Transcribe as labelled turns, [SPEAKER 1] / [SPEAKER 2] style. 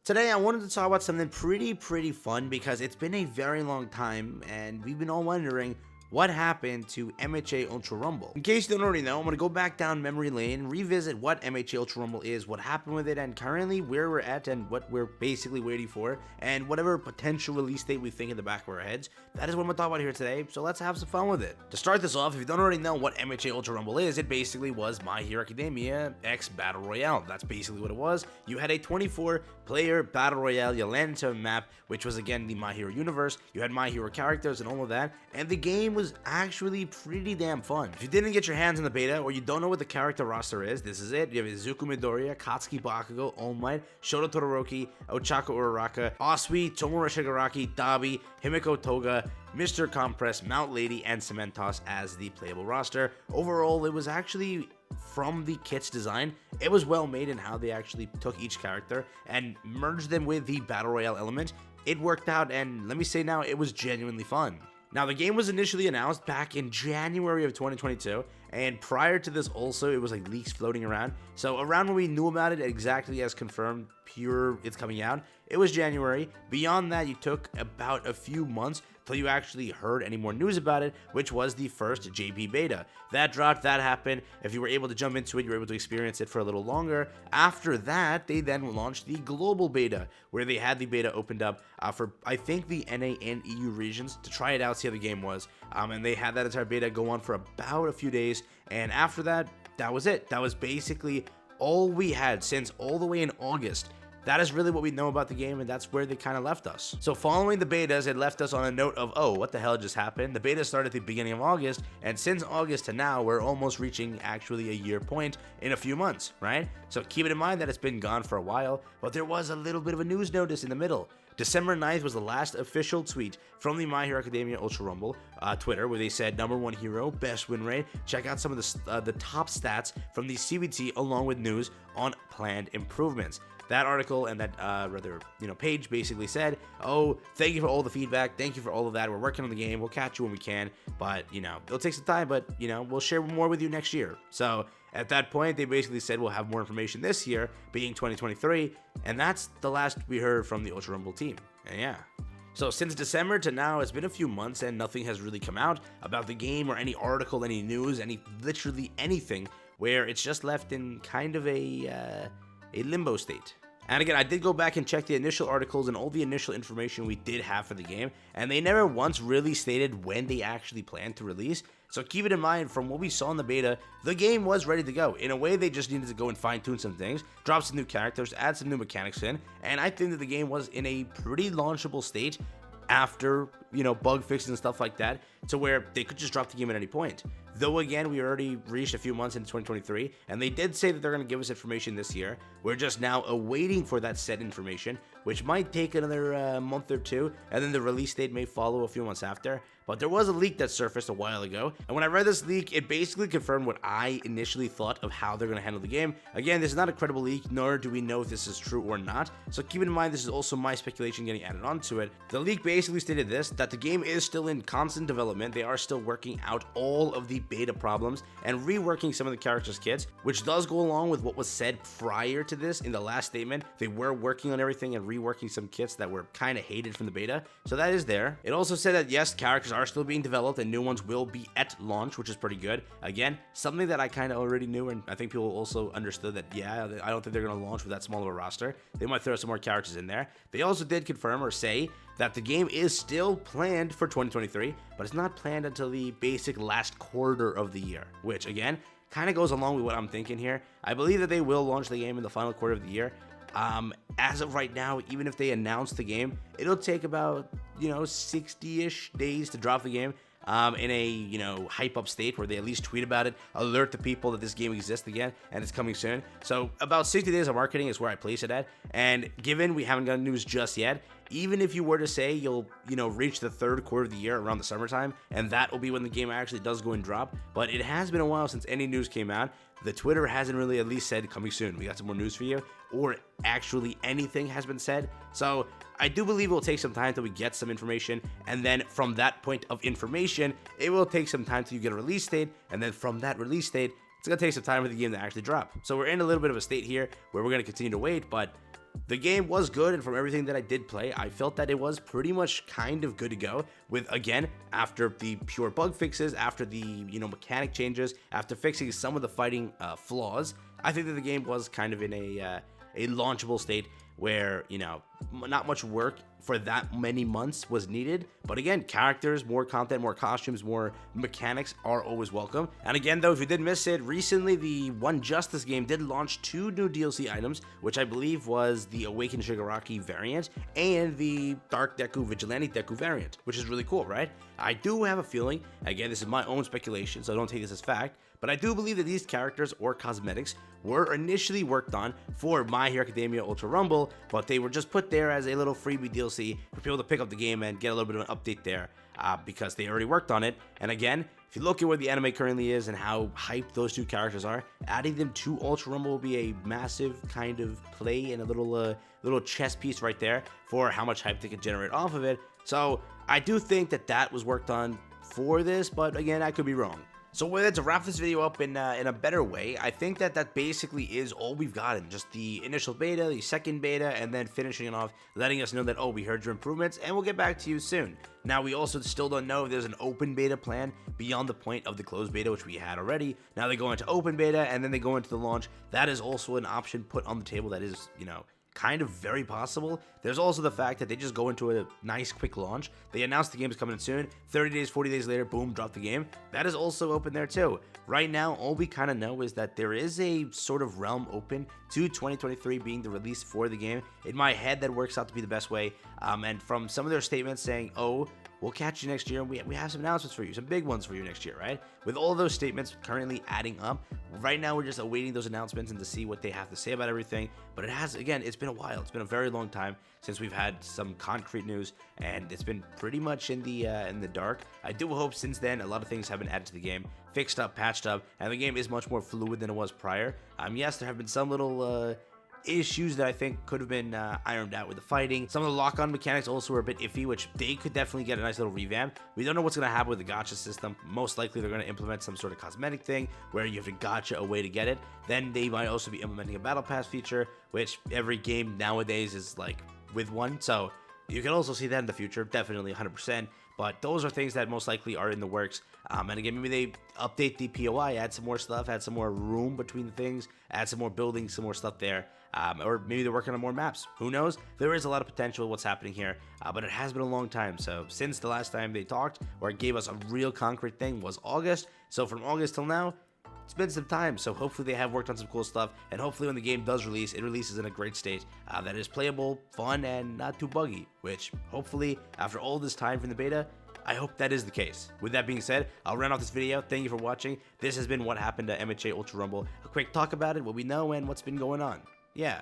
[SPEAKER 1] Today I wanted to talk about something pretty fun because it's been a very long time and we've been all wondering what happened to MHA Ultra Rumble. In case you don't already know, I'm going to go back down memory lane, revisit what MHA Ultra Rumble is, what happened with it, and currently where we're at and what we're basically waiting for, and whatever potential release date we think in the back of our heads. That is what I'm going to talk about here today, so let's have some fun with it. To start this off, if you don't already know what MHA Ultra Rumble is, it basically was My Hero Academia X Battle Royale. That's basically what it was. You had a 24-player Battle Royale, you landed into a map, which was again the My Hero universe, you had My Hero characters and all of that, and the game was actually pretty damn fun. If you didn't get your hands on the beta, or you don't know what the character roster is, this is it. You have Izuku Midoriya, Katsuki Bakugo, All Might, Shoto Todoroki, Ochako Uraraka, Asui, Tomura Shigaraki, Dabi, Himiko Toga, Mr. Compress, Mount Lady, and Cementos as the playable roster. Overall, it was actually, from the kit's design, it was well made in how they actually took each character and merged them with the Battle Royale element. It worked out, and let me say now, it was genuinely fun. Now, the game was initially announced back in January of 2022, and prior to this also, it was like leaks floating around. So around when we knew about it exactly as confirmed, it's coming out, it was January. Beyond that, you took about a few months till you actually heard any more news about it, which was the first JP beta. That dropped, that happened. If you were able to jump into it, you were able to experience it for a little longer. After that, they then launched the global beta, where they had the beta opened up for, I think, the NA and EU regions to try it out, see how the game was. And they had that entire beta go on for about a few days. And after that, that was it. That was basically all we had since all the way in August. That is really what we know about the game, and that's where they kind of left us. So following the betas, it left us on a note of, oh, what the hell just happened? The beta started at the beginning of August, and since August to now, we're almost reaching actually a year point in a few months, right? So keep it in mind that it's been gone for a while, but there was a little bit of a news notice in the middle. December 9th was the last official tweet from the My Hero Academia Ultra Rumble Twitter, where they said #1 hero, best win rate. Check out some of the top stats from the CBT along with news on planned improvements. That article and that page basically said, oh, thank you for all the feedback, thank you for all of that, we're working on the game, we'll catch you when we can, but it'll take some time, but we'll share more with you next year. So at that point, they basically said we'll have more information this year, being 2023, and that's the last we heard from the Ultra Rumble team. And yeah. So since December to now, it's been a few months and nothing has really come out about the game or any article, any news, literally anything, where it's just left in kind of a limbo state. And again, I did go back and check the initial articles and all the initial information we did have for the game, and they never once really stated when they actually planned to release. So keep it in mind, from what we saw in the beta, the game was ready to go. In a way, they just needed to go and fine-tune some things, drop some new characters, add some new mechanics in, and I think that the game was in a pretty launchable state after, bug fixes and stuff like that, to where they could just drop the game at any point. Though again, we already reached a few months into 2023, and they did say that they're going to give us information this year. We're just now awaiting for that said information, which might take another month or two, and then the release date may follow a few months after. But there was a leak that surfaced a while ago, and when I read this leak, it basically confirmed what I initially thought of how they're going to handle the game. Again, this is not a credible leak, nor do we know if this is true or not, so keep in mind this is also my speculation getting added onto it. The leak basically stated this, that the game is still in constant development. They are still working out all of the beta problems and reworking some of the characters' kits, which does go along with what was said prior to this in the last statement. They were working on everything and reworking some kits that were kind of hated from the beta, so that is there. It also said that yes, characters are still being developed and new ones will be at launch, which is pretty good. Again, something that I kind of already knew, and I think people also understood that, yeah, I don't think they're going to launch with that small of a roster. They might throw some more characters in there. They also did confirm or say that the game is still planned for 2023, but it's not planned until the basic last quarter of the year, which again, kind of goes along with what I'm thinking here. I believe that they will launch the game in the final quarter of the year. As of right now, even if they announce the game, it'll take about 60-ish days to drop the game in a hype up state where they at least tweet about it, alert the people that this game exists again and it's coming soon. So about 60 days of marketing is where I place it at, and given we haven't gotten news just yet, even if you were to say you'll reach the third quarter of the year around the summertime, and that will be when the game actually does go and drop, but it has been a while since any news came out. The Twitter hasn't really at least said coming soon, we got some more news for you, or actually anything has been said. So I do believe it will take some time till we get some information, and then from that point of information, it will take some time till you get a release date, and then from that release date, it's going to take some time for the game to actually drop. So we're in a little bit of a state here where we're going to continue to wait, but The game was good, and from everything that I did play, I felt that it was pretty much kind of good to go. With, again, after the pure bug fixes, after the, mechanic changes, after fixing some of the fighting flaws, I think that the game was kind of in a launchable state where, not much work for that many months was needed. But again, characters, more content, more costumes, more mechanics are always welcome. And again, though, if you did miss it, recently the One Justice game did launch 2 new DLC items, which I believe was the Awakened Shigaraki variant and the Dark Deku Vigilante Deku variant, which is really cool, right? I do have a feeling, again, this is my own speculation, so don't take this as fact, but I do believe that these characters or cosmetics were initially worked on for My Hero Academia Ultra Rumble, but they were just put there as a little freebie DLC for people to pick up the game and get a little bit of an update there because they already worked on it. And again, if you look at where the anime currently is and how hyped those 2 characters are, adding them to Ultra Rumble will be a massive kind of play and a little chess piece right there for how much hype they can generate off of it. So I do think that was worked on for this, but again, I could be wrong. So to wrap this video up in a better way, I think that basically is all we've gotten. Just the initial beta, the second beta, and then finishing it off, letting us know that, oh, we heard your improvements, and we'll get back to you soon. Now, we also still don't know if there's an open beta plan beyond the point of the closed beta, which we had already. Now they go into open beta, and then they go into the launch. That is also an option put on the table that is, kind of very possible. There's also the fact that they just go into a nice quick launch. They announce the game is coming in soon. 30 days, 40 days later, boom, drop the game. That is also open there too. Right now, all we kind of know is that there is a sort of realm open to 2023 being the release for the game. In my head, that works out to be the best way. And from some of their statements saying, oh, we'll catch you next year, and we have some announcements for you, some big ones for you next year, right? With all those statements currently adding up, right now we're just awaiting those announcements and to see what they have to say about everything. But it's been a while. It's been a very long time since we've had some concrete news, and it's been pretty much in the dark. I do hope since then a lot of things have been added to the game, fixed up, patched up, and the game is much more fluid than it was prior. Yes, there have been some little issues that I think could have been ironed out with the fighting. Some of the lock-on mechanics also were a bit iffy, which they could definitely get a nice little revamp. We don't know what's going to happen with the gacha system. Most likely they're going to implement some sort of cosmetic thing where you have to gacha a way to get it. Then they might also be implementing a battle pass feature, which every game nowadays is like with one. So you can also see that in the future, definitely 100%. But those are things that most likely are in the works. And again, maybe they update the POI, add some more stuff, add some more room between the things, add some more buildings, some more stuff there. Or maybe they're working on more maps. Who knows? There is a lot of potential what's happening here, but it has been a long time. So since the last time they talked or gave us a real concrete thing was August. So from August till now, it's been some time. So hopefully they have worked on some cool stuff, and hopefully when the game does release, it releases in a great state that is playable, fun, and not too buggy, which hopefully after all this time from the beta, I hope that is the case. With that being said, I'll round off this video. Thank you for watching. This has been what happened to MHA Ultra Rumble. A quick talk about it, what we know, and what's been going on. Yeah.